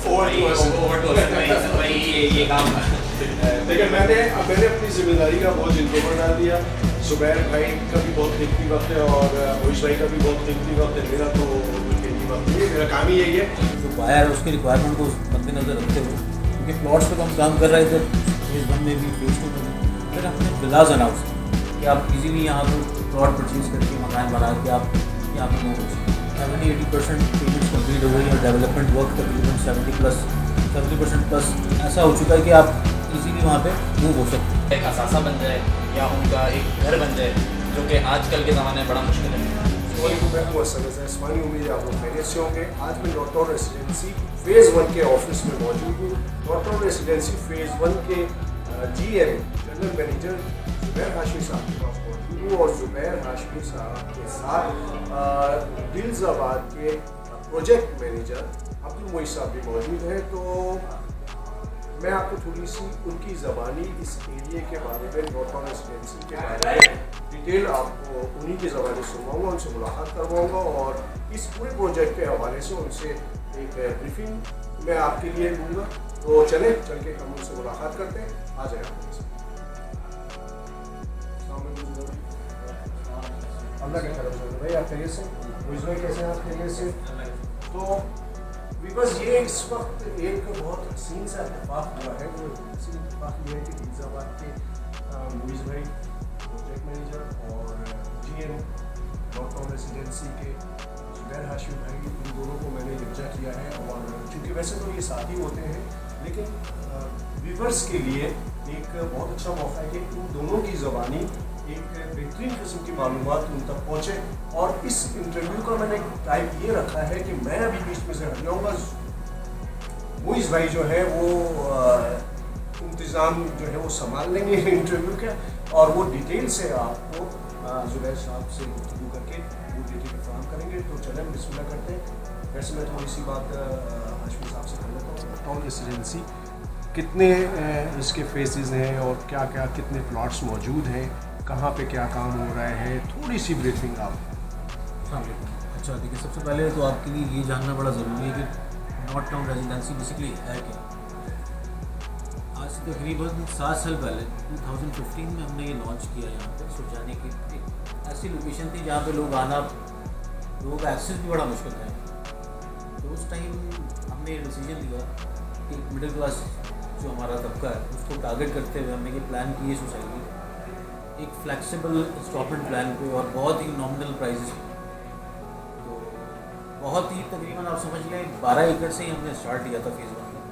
ये काम लेकिन मैंने अपनी जिम्मेदारी का बहुत जिनको पर डाल दिया। जुबैर भाई का भी बहुत कीमती वक्त है और मोइश भाई का भी बहुत कीमती वक्त है। मेरा तो कीमती वक्त नहीं है, मेरा काम ही यही है। जो बायर है उसकी रिक्वायरमेंट को मद्देनजर रखते हुए, क्योंकि प्लॉट्स पे तो हम काम कर रहे थे फेज़ 1 में भी फेज़ 2 में भी, फिर हमने विलाज अनाउंस किया कि आप इजीली यहाँ पर प्लॉट परचेज करके मकान बना के आप यहाँ पर मूव हो सकते हैं। 70-80% पेमेंट्स कम्प्लीट हो गई और डेवलपमेंट वर्क तकरीबन 70% प्लस ऐसा हो चुका है कि आप इजीली वहाँ पे मूव हो सकते हैं। एक असासा बन जाए या उनका एक घर बन जाए, जो कि आजकल के ज़माने में बड़ा मुश्किल है। उम्मीद है आप लोग खैरियत से होंगे। आज मैं डॉक्टर रेसिडेंसी फेज़ 1 के ऑफिस में मौजूद हूँ। डॉक्टर रेसिडेंसी फेज़ 1 के GM general manager Zubair Hashmi साहब के पास मौजूद हूँ और जुबैर हाशमी साहब के साथ दिलजाबाद के प्रोजेक्ट मैनेजर अब्दुल मोइस साहब भी मौजूद हैं। तो मैं आपको थोड़ी सी उनकी ज़बानी इस एरिया के बारे में, डॉक्टर रेसिडेंसी के बारे में डिटेल आपको उन्हीं की ज़बानी सुनवाऊँगा, उनसे मुलाकात करवाऊँगा और इस पूरे प्रोजेक्ट के हवाले से उनसे एक ब्रीफिंग मैं आपके लिए लूँगा। तो चले चल के हम उनसे मुलाकात करते हैं। आ जाए अल्लाह के तरफ से भाई, आप खैरियत से? भाई कैसे हैं आप? खैरियत से? तो बस ये इस वक्त एक बहुत हसीन सा इत्तेफाक हुआ है। वो हसीन इत्तेफाक ये है कि दिलजाबाद के मोइस भाई प्रोजेक्ट मैनेजर और GM डॉक्टर रेसिडेंसी के जुबैर हाशमी भाई, इन दोनों को मैंने यकजा किया है। और चूँकि वैसे तो ये साथ ही होते हैं, लेकिन व्यूअर्स के लिए एक बहुत अच्छा मौका है कि इन दोनों की ज़बानी एक बेहतरीन किस्म की मालूमात उन तक पहुँचे। और इस इंटरव्यू का मैंने टाइप ये रखा है कि मैं अभी बीच में से हट जाऊँगा, मोइस भाई जो है वो इंतज़ाम जो है वो संभाल लेंगे इंटरव्यू का, और वो डिटेल से आपको जुबैर साहब से गुफ्तगू करके वो डिटेल फराहम करेंगे। तो चलें बिस्मिल्लाह करते हैं। वैसे मैं थोड़ी सी बात हाशमी साहब से कर लेता हूँ। टाउन रेसिडेंसी कितने इसके फेसेस हैं और क्या क्या कितने प्लॉट्स मौजूद हैं, कहाँ पे क्या काम हो रहा है, थोड़ी सी ब्रीफिंग आप। अच्छा देखिए, सबसे पहले तो आपके लिए ये जानना बड़ा ज़रूरी है कि नॉर्थ टाउन रेजिडेंसी बेसिकली है क्या। आज से तकरीबन 7 साल पहले 2015 में हमने ये लॉन्च किया यहाँ पर सुरजानी की। एक ऐसी लोकेशन थी जहाँ पे लोग आना, लोगों का एक्सेस भी बड़ा मुश्किल था। तो उस टाइम हमने ये डिसीजन लिया कि मिडिल क्लास जो हमारा तबका है उसको टारगेट करते हुए हमने ये प्लान की है सोसाइटी एक फ्लेक्सिबल इंस्टॉलमेंट प्लान पे और बहुत ही नॉमिनल प्राइसेस। तो बहुत ही तकरीबन आप समझ लें 12 एकड़ से ही हमने स्टार्ट किया था फेज़ 1 में,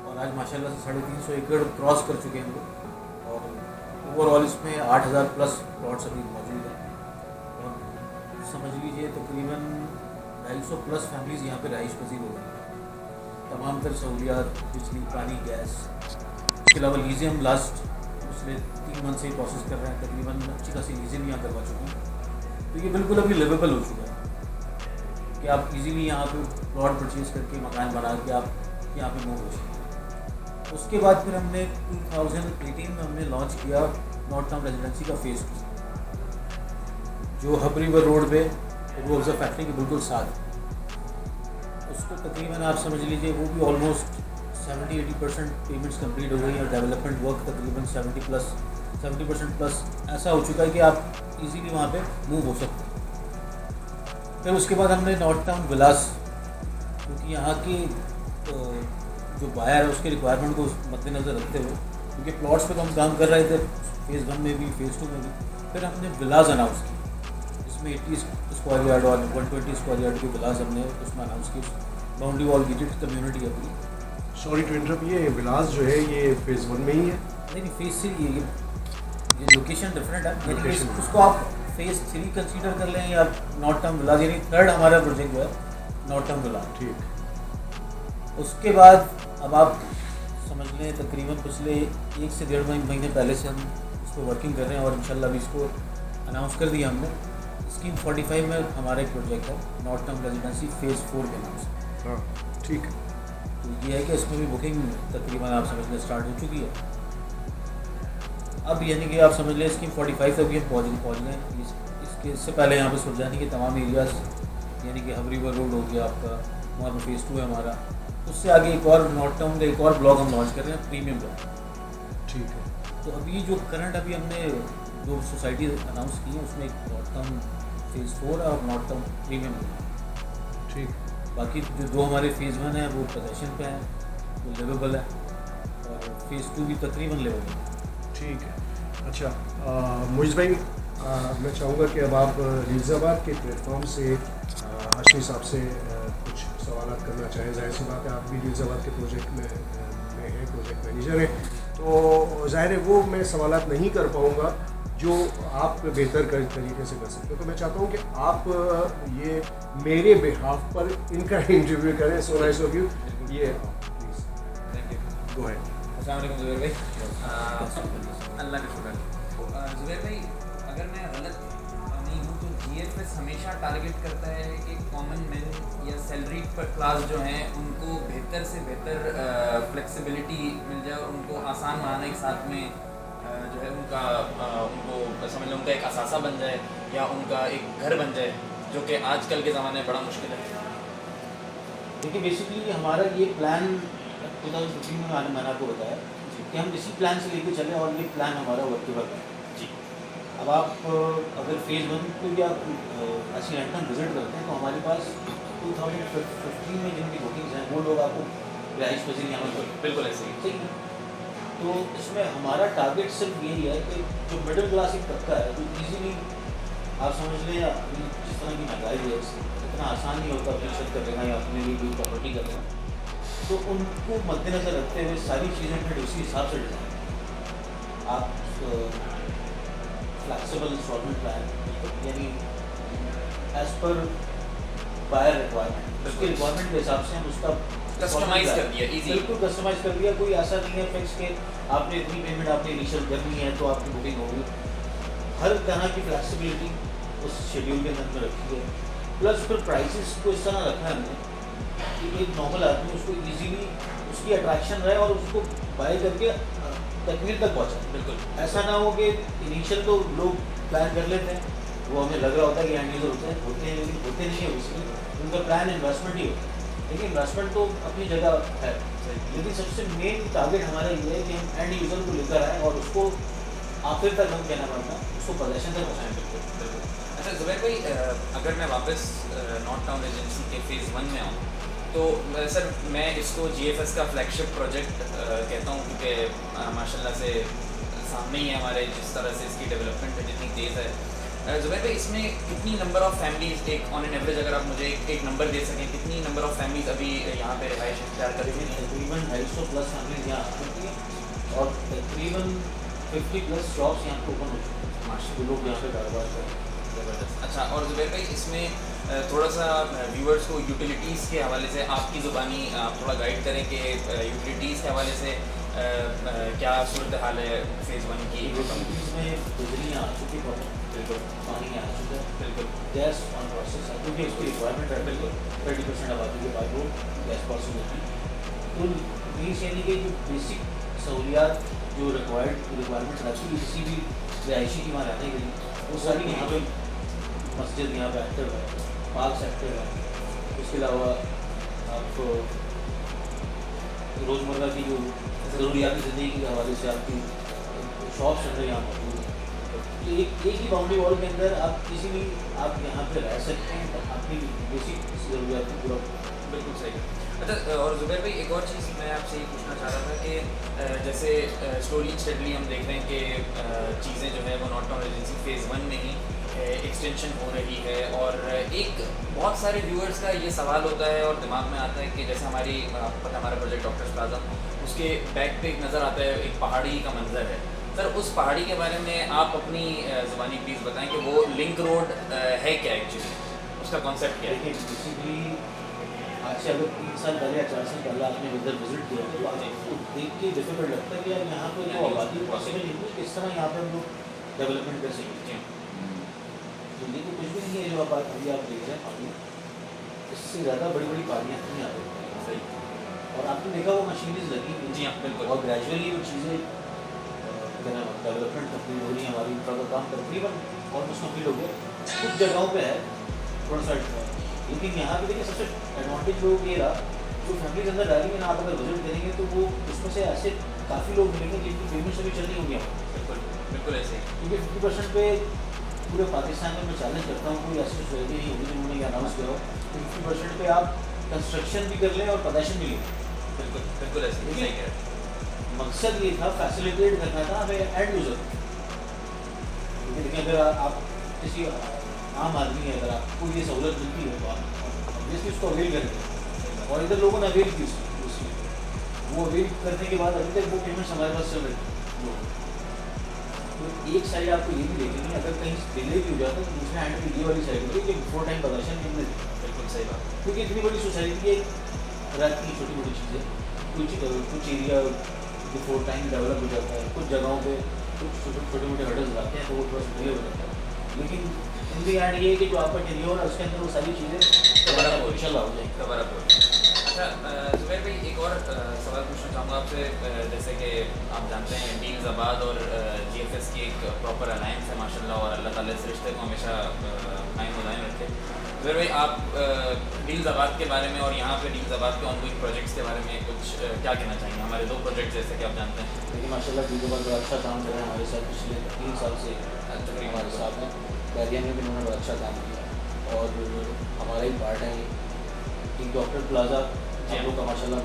और आज माशाल्लाह से 350 एकड़ क्रॉस कर चुके हैं हम लोग। और ओवरऑल इसमें 8000 प्लस प्लॉट्स अभी मौजूद हैं। और समझ लीजिए तकरीबन 250 प्लस फैमिलीज़ यहाँ पर रहाइश पजीर हो गई। तमाम तर सहूलियात, बिजली, पानी, गैस, इसके अलावा लीजें हम लास्ट पिछले 3 मंथ से ही प्रोसेस कर रहे हैं। तकरीबन अच्छी खासी लीजें भी यहाँ करवा चुके हैं। तो ये बिल्कुल अभी लिवेबल हो चुका है कि आप इजीली यहाँ पे प्लॉट परचेज करके मकान बना के आप यहाँ पे मूव हो सकते हैं। उसके बाद फिर हमने 2018 में हमने लॉन्च किया नॉर्थ टाउन रेजिडेंसी का फेज़ 2, जो हब रिवर रोड पे वो ऑब्जर्व फैक्ट्री के बिल्कुल साथ। उसको तकरीबन आप समझ लीजिए वो भी ऑलमोस्ट 70-80% पेमेंट्स कंप्लीट हो गई और डेवलपमेंट वर्क तकरीबन 70% प्लस ऐसा हो चुका है कि आप इजीली वहाँ पे मूव हो सकते हैं। फिर उसके बाद हमने नॉर्थ टाउन विलास, क्योंकि यहाँ की जो बायर है उसके रिक्वायरमेंट को मद्देनज़र रखते हुए, क्योंकि प्लॉट्स पे तो हम काम कर रहे थे फेज़ 1 में भी फेज़ 2 में भी, फिर हमने विलास अनाउंस किया। इसमें 80 स्क्वायर यार्ड और 120 स्क्वायर यार्ड के विलास हमने उसमें अनाउंस किए। बाउंड्री वॉल गेटेड कम्युनिटी अपनी। सॉरी टू इंटरप्ट, ये विलास जो है ये फेज़ 1 में ही है? नहीं, फेज़ 3 ये लोकेशन डिफरेंट है। लेकिन उसको आप फेज़ 3 कंसीडर कर लें या नॉर्थ टाउन विलास, यानी थर्ड हमारा प्रोजेक्ट जो है नॉर्थ टाउन विलास। ठीक। उसके बाद अब आप समझ लें तकरीबन पिछले 1 से 1.5 महीने पहले से हम इस पर वर्किंग कर रहे हैं और इंशाल्लाह अभी इसको अनाउंस कर दिया हमने। स्कीम 45 में हमारा एक प्रोजेक्ट है नॉर्थ टाउन रेजिडेंसी फेज़ 4 के नाम से। हाँ ठीक। तो ये है कि इसमें भी बुकिंग तकरीबन आप समझ लें स्टार्ट हो चुकी है। अब यानी कि आप समझ लें स्कीम 45 तक भी हम पहुँच गए। इससे पहले यहाँ पर सुरजानी के तमाम एरियाज़, यानी कि हब रिवर रोड हो गया आपका, वहाँ पर फेज़ 2 है हमारा, उससे आगे एक और नॉर्थ टाउन का एक और ब्लॉक हम लॉन्च कर रहे हैं, प्रीमियम ब्लॉक। ठीक है। तो अभी जो करंट अभी हमने जो सोसाइटी अनाउंस की है उसमें एक नॉर्थ टाउन फेज़ 4 है और नॉर्थ टाउन प्रीमियम ब्लॉक। ठीक। बाकी जो दो हमारे फेज़ 1 है वो पोजेशन पे है, वो लिवेबल है, और फेज़ 2 भी तकरीबन लिवेबल है। ठीक है। अच्छा मोइज़ भाई, मैं चाहूँगा कि अब आप लीजाबाद के प्लेटफॉर्म से हाशमी साहब से कुछ सवाल करना चाहें। जाहिर सी बात है, आप भी लीजाबाद के प्रोजेक्ट में हैं, प्रोजेक्ट मैनेजर हैं, तो जाहिर है वो मैं सवाल नहीं कर पाऊँगा जो आप बेहतर तरीके से कर सकते हो। तो मैं चाहता हूँ कि आप ये मेरे बिहाफ पर इनका इंटरव्यू करें। So nice of you. ये please thank you. Go ahead. अस्सलाम वालेकुम ज़ुबैर भाई। अल्लाह का शुक्र। ज़ुबैर भाई, अगर मैं गलत नहीं हूँ तो GFS हमेशा टारगेट करता है कि कॉमन मैन या सैलरीड पर क्लास जो हैं उनको बेहतर से बेहतर फ्लेक्सिबिलिटी मिल जाए और उनको आसान बनाने के साथ में जो है उनका उनको समझ लो उनका एक असासा बन जाए या उनका एक घर बन जाए, जो कि आजकल के ज़माने में बड़ा मुश्किल है। देखिए, बेसिकली हमारा ये प्लान 2015 में मैंने आपको बताया कि हम इसी प्लान से लेके चले और ये प्लान हमारा वर्केबल है जी। अब आप अगर फेज़ 1 को या ऐसी रैंडम विजिट करते हैं तो हमारे पास 2015 में जिनकी बुकिंग्स हैं वो लोग आपको रिहाइश पसीन यहाँ पर बिल्कुल ऐसे ही। ठीक है। तो इसमें हमारा टारगेट सिर्फ यही है कि जो मिडिल क्लास एक तबका है जो ईजीली आप समझ लें, अभी जिस तरह की महंगाई है इतना आसान नहीं होता अपनी छत कर लेना या अपने लिए कोई प्रॉपर्टी कर लेना, तो उनको मद्देनज़र रखते हुए सारी चीज़ें फिर उसी हिसाब से डिज़ाइन। आप फ्लैक्सिबल इंस्टॉलमेंट प्लान यानी एज पर बायर रिक्वायरमेंट, उसके रिक्वायरमेंट के हिसाब से हम उसका कस्टमाइज कर दिया, इजी। बिल्कुल कस्टमाइज कर दिया। कोई ऐसा नहीं है फिक्स के आपने इतनी पेमेंट आपने इनिशियल करनी है तो आपकी बुकिंग होगी। हर तरह की फ्लैक्सिबिलिटी उस शेड्यूल के अंदर में रखी है। प्लस फिर प्राइसेस को इस तरह रखा है हमने कि एक नॉर्मल आदमी उसको इजीली उसकी अट्रैक्शन रहे और उसको बाय करके तकमील तक पहुँचाए। बिल्कुल ऐसा ना हो कि इनिशियल तो लोग प्लान कर लेते हैं, वो हमें लग रहा होता है कि एंड यूज़र होते हैं लेकिन होते नहीं है। उसमें उनका प्लान इन्वेस्टमेंट ही होता है, लेकिन इन्वेस्टमेंट तो अपनी जगह है, लेकिन सबसे मेन टारगेट हमारा ये है कि हम एंड यूज़र को लेकर आए और उसको आखिर तक हम कहना पड़ता है उसको पोजेशन तक पहुँचाएँ। बिल्कुल। अच्छा ज़ुबैर भाई, अगर मैं वापस नॉर्थ टाउन एजेंसी के फेज़ 1 में आऊँ तो सर मैं इसको GFS का फ्लैगशिप प्रोजेक्ट कहता हूँ, क्योंकि माशाल्लाह से सामने ही है हमारे जिस तरह से इसकी डेवलपमेंट है जितनी तेज़ है। ज़ुबैर भाई, इसमें कितनी नंबर ऑफ़ फैमिलीज़ एक ऑन एन एवरेज अगर आप मुझे एक नंबर दे सकें, कितनी नंबर ऑफ़ फैमिलीज़ अभी यहाँ पे रिहाइश इख्तियार कर रही हैं? तकरीबन 250 प्लस फैमिलीज यहाँ आ चुकी हैं और तकरीबन 50 प्लस शॉप्स यहाँ पे ओपन हो चुके हैं। माशाल्लाह लोग यहाँ पे कारोबार कर रहे हैं। ज़बरदस्त। अच्छा, और ज़ुबैर भाई इसमें थोड़ा सा व्यूअर्स को यूटिलिटीज़ के हवाले से आपकी ज़ुबानी आप थोड़ा गाइड करें कि यूटिलिटीज़ के हवाले से क्या सूरत हाल है फेज़ 1 की? यूटिलिटीज़ में बिजली यहाँ आ चुकी है, बिल्कुल पानी यहाँ आ चुका है, बिल्कुल गैस ऑन प्रोसेस है क्योंकि उसकी रिक्वायरमेंट है। बिल्कुल 30% आबादी के बाद वो गैस प्रोसेस होती है। तो मीन्स यानी कि जो बेसिक सहूलियात जो रिक्वायरमेंट्स रहती है किसी भी रिहायशी की वहाँ रहने के लिए वो सारी यहाँ पे मस्जिद यहाँ पे एक्टिव है, पार्क सेक्टर है। उसके अलावा आप रोज़मर्रा की जो ज़रूरियाती ज़िंदगी के हवाले से आपकी शॉप्स अंदर यहाँ मौजूद है। तो एक ही बाउंड्री वॉल के अंदर आप किसी भी आप यहाँ पे रह सकते हैं, तो आपकी बेसिक ज़रूरियात को पूरा। बिल्कुल सही। अच्छा, और ज़ुबैर भाई एक और चीज़ मैं आपसे ये पूछना चाह रहा था कि जैसे स्लोली स्टेडली हम देख रहे हैं कि चीज़ें जो है वो नॉर्थ टाउन एजेंसी फेज़ 1 में ही एक्सटेंशन हो रही है, और एक बहुत सारे व्यूअर्स का ये सवाल होता है और दिमाग में आता है कि जैसे हमारी पता है हमारा प्रोजेक्ट डॉक्टर्स प्लाजा, उसके बैक पे एक नज़र आता है एक पहाड़ी का मंजर है। सर उस पहाड़ी के बारे में आप अपनी ज़ुबानी प्लीज़ बताएं कि वो लिंक रोड है क्या एक्चुअली, उसका कॉन्सेप्ट क्या है? देखिए बेसिकली आज से अगर 3 साल पहले या 4 साल पहले आपने इधर विजिट किया तो आपको देख के डिफिकल्ट लगता है कि यार यहाँ पर जो आबादी पॉसिबल नहीं है किस तरह यहाँ पर हम लोग डेवलपमेंट कर सकें। दिल्ली को कुछ भी नहीं है जो आप अभी आप देख रहे हैं पानी, इससे ज़्यादा बड़ी बड़ी पहाड़ियाँ नहीं आ रही हैं। सही। और आपने देखा वो मशीनरीज लगी हुई जी हाँ, बिल्कुल। और ग्रेजुअली वो चीज़ें डेवलपमेंट कंप्लीट हो रही है। हमारी इंफ्रा का काम तकरीबन ऑलमोस्ट कंप्लीट हो गया, कुछ जगहों पे है थोड़ा सा, लेकिन यहाँ पे देखिए सबसे एडवांटेज लोग ये रहा जो फैमिली के अंदर डायरी में आप अगर विजिट करेंगे तो वो उसमें से ऐसे काफ़ी लोग मिलेंगे जिनकी पेमेंट्स अभी चल रही होंगी बिल्कुल बिल्कुल ऐसे ही। क्योंकि 50% पे पूरे पाकिस्तान में मैं चैलेंज करता हूँ कोई ऐसी सोसाइटी नहीं होगी जिन्होंने ये अनाउंस किया हो कि 50% पे आप कंस्ट्रक्शन भी कर लें और पोजेशन भी लें। बिल्कुल बिल्कुल ऐसे ही, सही कह रहे हैं। मकसद ये था फैसिलिटेट करना था हमें एंड यूज़र। क्योंकि देखिए अगर आप किसी आम आदमी है, अगर आपको ये सहूलत मिलती है तो आप ऑब्वियसली उसको अवेल करेंगे। और इधर लोगों ने अवेल की उसकी, वो अवेल करने के बाद अभी तक वो पेमेंट्स हमारे पास चल रही है। तो एक साइड आपको ये भी देखेंगे अगर कहीं डिले भी हो जाता है तो दूसरे हैंड पे ये वाली साइड होती है कि बिफोर टाइम पोजेशन मिलने दें। बिल्कुल सही बात। क्योंकि इतनी बड़ी सोसाइटी है, रहती है छोटी मोटी चीज़ें, कुछ एरिया बिफोर टाइम डेवलप हो जाता है, कुछ जगहों पे कुछ छोटे मोटे हर्डल्स आते हैं तो वो थोड़ा सा डिले हो जाता है। लेकिन इन दी एंड ये है कि जो आपका टेन्योर है उसके अंदर वो सारी चीज़ें कवर अप हो जाएगी। कवर अप हो। अच्छा ज़ुबैर भाई, एक और सवाल पूछना चाहूँगा आपसे। जैसे कि आप जानते हैं डील्स आबाद और GFS की एक प्रॉपर अलायंस है माशाल्लाह, और अल्लाह ताला इस रिश्ते को हमेशा कायम दायम रखे। ज़ुबैर भाई, आप डील्स आबाद के बारे में और यहाँ पे डील्स आबाद के ऑनगोइंग प्रोजेक्ट्स के बारे में कुछ क्या कहना चाहेंगे? हमारे 2 प्रोजेक्ट जैसे कि आप जानते हैं। लेकिन माशाल्लाह डील्स आबाद बड़ा अच्छा काम कर रहे हैं हमारे साथ पिछले 3 साल से हमारे साथ में। बैरिया में भी उन्होंने बड़ा अच्छा काम किया और हमारा ही पार्ट है एक डॉक्टर प्लाजा हम लोग का माशाल्लाह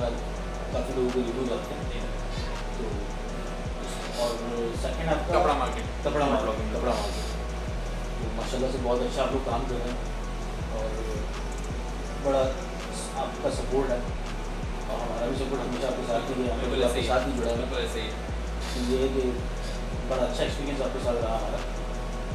काफ़ी लोगों के रिव्यू जाते हैं। तो और सेकंड आपका कपड़ा मार्केट कपड़ा मार्केट तो माशाल्लाह से बहुत अच्छा आप लोग काम कर रहे हैं और बड़ा आपका सपोर्ट है और हमारा भी सपोर्ट हमेशा आपके साथ ही है, हम लोग आपके साथ ही जुड़ा है। बिल्कुल ऐसे ही। तो ये है कि बड़ा अच्छा एक्सपीरियंस आपके साथ रहा हमारा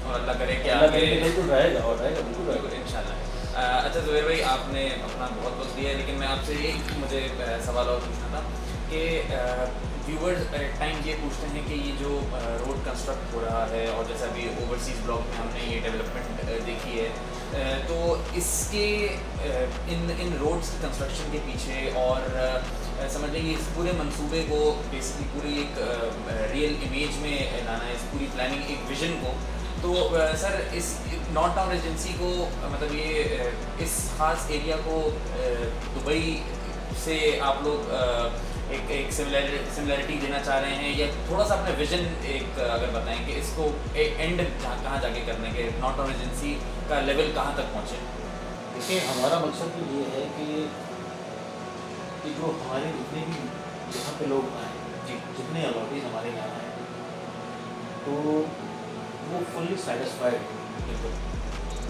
और अल्लाह करे कि अल्लाह आगे करे कि बिल्कुल रहेगा और रहेगा बिल्कुल बिल्कुल रहेगा। इंशाल्लाह। अच्छा ज़ुबैर भाई, आपने अपना बहुत वक्त दिया है, लेकिन मैं आपसे एक मुझे सवाल और पूछना था कि व्यूवर्स टाइम ये पूछते हैं कि ये जो रोड कंस्ट्रक्ट हो रहा है और जैसा अभी ओवरसीज़ ब्लॉक में हमने ये डेवलपमेंट देखी है, तो इसके इन रोड्स की कंस्ट्रक्शन के पीछे और समझ लीजिए इस पूरे मंसूबे को बेसिकली पूरी एक रियल इमेज में लाना है, इस पूरी प्लानिंग एक विजन को। तो सर, इस नॉर्थ टाउन एजेंसी को मतलब ये इस ख़ास एरिया को दुबई से आप लोग एक सिमिलरिटी देना चाह रहे हैं, या थोड़ा सा अपना विजन एक अगर बताएं कि इसको एक एंड कहाँ जाके करने के नॉर्थ टाउन एजेंसी का लेवल कहाँ तक पहुँचे? देखिए हमारा मकसद तो ये है कि जो हमारे जितने भी यहाँ पे लोग आए जी, जितने अलॉटीज हमारे यहाँ आए तो वो फुल्ली सेटिस्फाइड। बिल्कुल।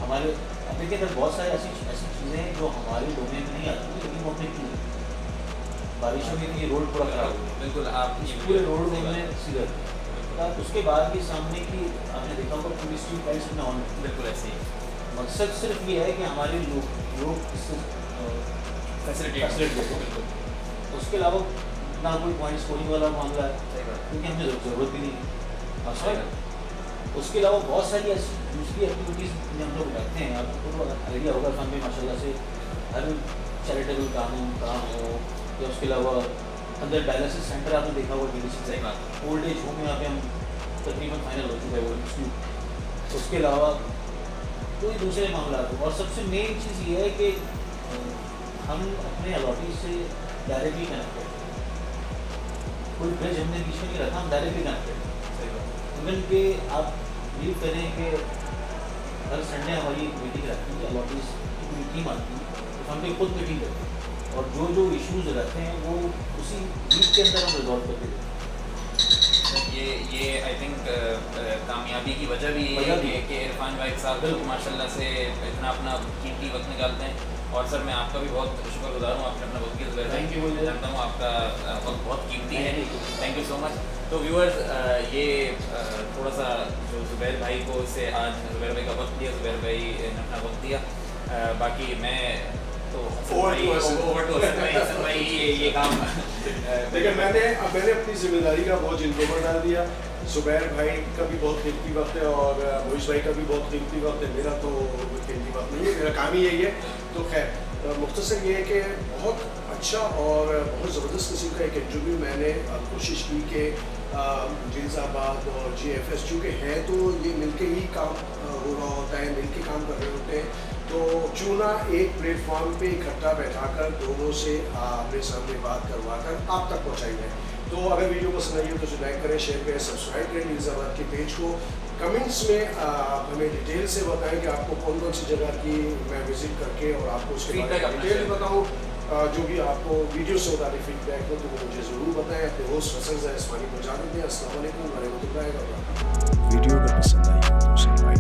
हमारे अब देखिए अगर बहुत सारी ऐसी चीज़ें हैं जो हमारे डोमेन में नहीं आती लेकिन वो अपने की बारिशों के लिए रोड पूरा खराब हो गया। बिल्कुल, आप इस पूरे रोड में सीधा उसके बाद भी सामने की आपने देखा होगा पूरी स्ट्रीट लाइट्स में ऑन। बिल्कुल ऐसे ही। मकसद सिर्फ ये है कि हमारे लोग इससे फैसिलिटेट देते। बिल्कुल। उसके अलावा ना कोई पॉइंट स्कोरिंग वाला मामला है सही बात। क्योंकि हमें ज़रूरत भी नहीं है। सही और बात। उसके अलावा बहुत सारी ऐसी दूसरी एक्टिविटीज़ में हम लोग करते हैं। आपको तो आइडिया होगा फन में माशाल्लाह से हर चैरिटेबल काम हो, या उसके अलावा अंदर डायलिसिस सेंटर आपने देखा होगा DDC। सही बात। ओल्ड एज होम यहाँ पे हम तकरीबन फाइनल हो चुका है वो इंस्टीट्यूट। उसके अलावा कोई दूसरे मामला हो। और सबसे मेन चीज़ ये है कि हम अपने अलॉटी से डायरेक्टली कनेक्टेड, कोई ब्रिज हमने बीच में नहीं रखा, हम डायरेक्टली कनेक्टेड। सही बात। इवन कि आप बिलीव करें कि हर संडे हमारी एक मीटिंग रहती है, अलॉटीज की पूरी टीम आती है, तो हम भी खुद मीटिंग करते हैं और जो इश्यूज़ रहते हैं वो उसी वीक के अंदर हम रिजॉल्व करके देते हैं। ये आई थिंक कामयाबी की वजह भी यही है कि इरफान भाई साहब लोग माशाल्लाह से इतना अपना कीमती वक्त निकालते हैं। और सर, मैं आपका भी बहुत शुक्रगुजार हूँ, आपने अपना वक्त दिया। Thank you। मैं जानता हूँ आपका वक्त बहुत कीमती है। Thank you so much. तो व्यूअर्स, ये थोड़ा सा जो ज़ुबैर भाई को इससे आज ज़ुबैर भाई का वक्त दिया, ज़ुबैर भाई ने अपना वक्त दिया। बाकी मैं तो ओवर टू हसन भाई ये काम देखिए मैंने अपनी जिम्मेदारी का बहुत जिनको डाल दिया। ज़ुबैर भाई का भी बहुत कीमती वक्त है और मोइश भाई का भी बहुत कीमती वक्त है। मेरा तो कीमती वक्त नहीं है, मेरा काम ही यही है। तो खैर मुख्तसर ये है कि बहुत अच्छा और बहुत ज़बरदस्त किस्म का एक इंटरव्यू मैंने कोशिश की कि डील्स आबाद और GFS चूँकि है तो ये मिलके ही काम हो रहा होता है, मिलके काम कर रहे होते हैं। तो क्यों ना एक प्लेटफॉर्म पे इकट्ठा बैठाकर दोनों से आमने सामने बात करवा कर आप तक पहुँचाई जाए। तो अगर वीडियो पसंद आई हो तो लाइक करें, शेयर करें, सब्सक्राइब करें न्यूज़ाबाद के पेज को। कमेंट्स में हमें डिटेल से बताएं कि आपको कौन कौन सी जगह की मैं विज़िट करके और आपको उसके बारे में डिटेल बताऊँ। जो भी आपको वीडियो से मुताबिक फीडबैक हो तो वो मुझे ज़रूर बताएं। अपने होस्ट हसन ज़ैद इस्मानी को इजाज़त दें। अस्सलाम वालेकुम व रहमतुल्लाहि व बरकातहू। वीडियो अगर पसंद आई हो तो उसे